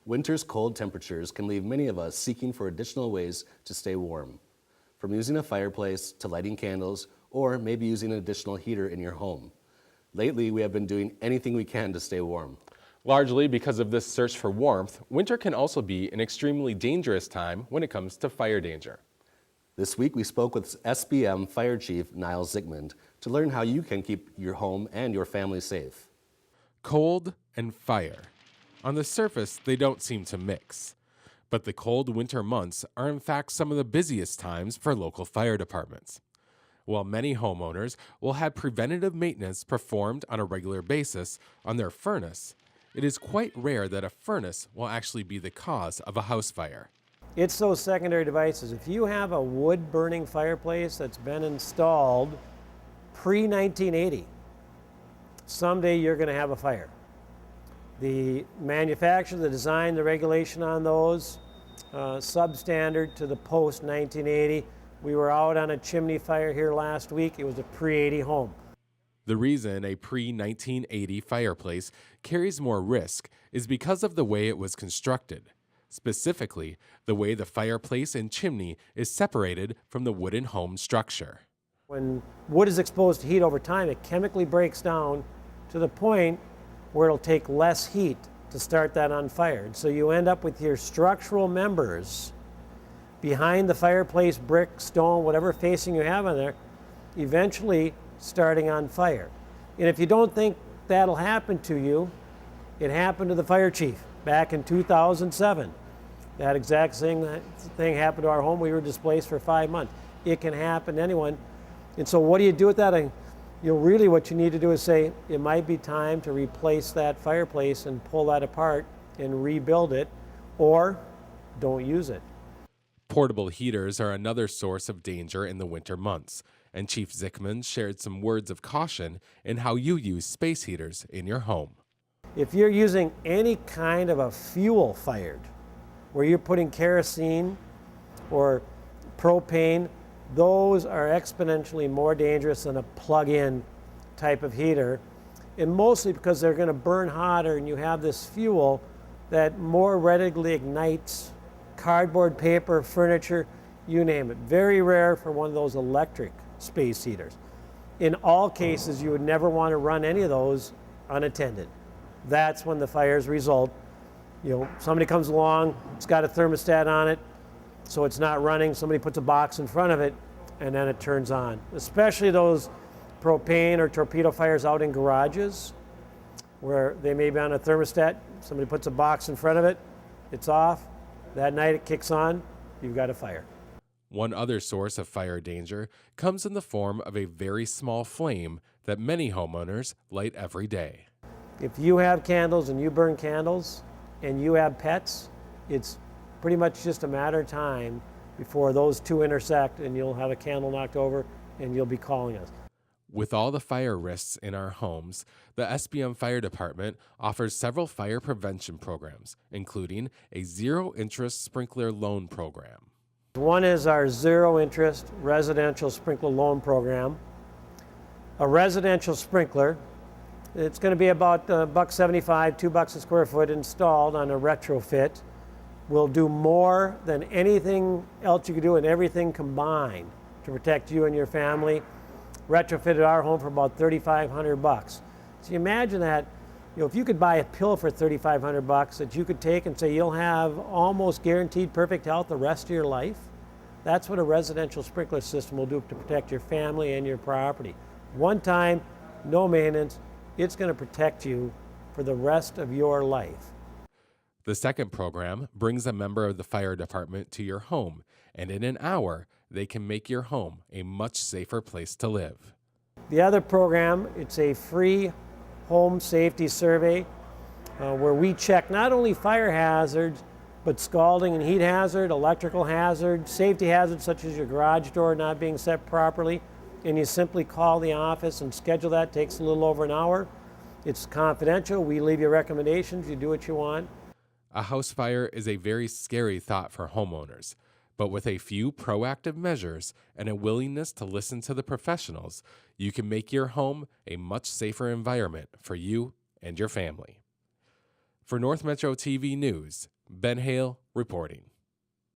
Winter's cold temperatures can leave many of us seeking for additional ways to stay warm. From using a fireplace to lighting candles, or maybe using an additional heater in your home. Lately, we have been doing anything we can to stay warm. Largely because of this search for warmth, winter can also be an extremely dangerous time when it comes to fire danger. This week, we spoke with SBM Fire Chief Niles Zickman to learn how you can keep your home and your family safe. Cold and fire. On the surface, they don't seem to mix. But the cold winter months are in fact some of the busiest times for local fire departments. While many homeowners will have preventative maintenance performed on a regular basis on their furnace, it is quite rare that a furnace will actually be the cause of a house fire. It's those secondary devices. If you have a wood-burning fireplace that's been installed pre-1980, someday you're going to have a fire. The manufacturer, the design, the regulation on those, substandard to the post-1980. We were out on a chimney fire here last week. It was a pre-80 home. The reason a pre-1980 fireplace carries more risk is because of the way it was constructed. Specifically, the way the fireplace and chimney is separated from the wooden home structure. When wood is exposed to heat over time, it chemically breaks down to the point where it'll take less heat to start that on fire. And so you end up with your structural members behind the fireplace, brick, stone, whatever facing you have on there, eventually starting on fire. And if you don't think that'll happen to you, it happened to the fire chief back in 2007. That exact same thing happened to our home. We were displaced for 5 months. It can happen to anyone. And so what do you do with that? Really what you need to do is say, it might be time to replace that fireplace and pull that apart and rebuild it, or don't use it. Portable heaters are another source of danger in the winter months, and Chief Zickman shared some words of caution in how you use space heaters in your home. If you're using any kind of a fuel fired, where you're putting kerosene or propane, those are exponentially more dangerous than a plug-in type of heater, and mostly because they're going to burn hotter and you have this fuel that more readily ignites cardboard, paper, furniture, you name it. Very rare for one of those electric space heaters. In all cases, you would never want to run any of those unattended. That's when the fires result. Somebody comes along, it's got a thermostat on it, so it's not running. Somebody puts a box in front of it, and then it turns on. Especially those propane or torpedo fires out in garages, where they may be on a thermostat. Somebody puts a box in front of it, it's off. That night it kicks on, you've got a fire. One other source of fire danger comes in the form of a very small flame that many homeowners light every day. If you have candles and you burn candles and you have pets, it's pretty much just a matter of time before those two intersect and you'll have a candle knocked over and you'll be calling us. With all the fire risks in our homes, the SBM Fire Department offers several fire prevention programs, including a zero-interest sprinkler loan program. One is our zero-interest residential sprinkler loan program. A residential sprinkler, it's going to be about $1.75, $2 a square foot installed on a retrofit. Will do more than anything else you could do and everything combined to protect you and your family. Retrofitted our home for about $3,500. So you imagine that, if you could buy a pill for $3,500 that you could take and say you'll have almost guaranteed perfect health the rest of your life, that's what a residential sprinkler system will do to protect your family and your property. One time, no maintenance, it's going to protect you for the rest of your life. The second program brings a member of the fire department to your home, and in an hour, they can make your home a much safer place to live. The other program, it's a free home safety survey where we check not only fire hazards, but scalding and heat hazard, electrical hazard, safety hazards such as your garage door not being set properly, and you simply call the office and schedule that. It takes a little over an hour. It's confidential. We leave you recommendations. You do what you want. A house fire is a very scary thought for homeowners, but with a few proactive measures and a willingness to listen to the professionals, you can make your home a much safer environment for you and your family. For North Metro TV News, Ben Hale reporting.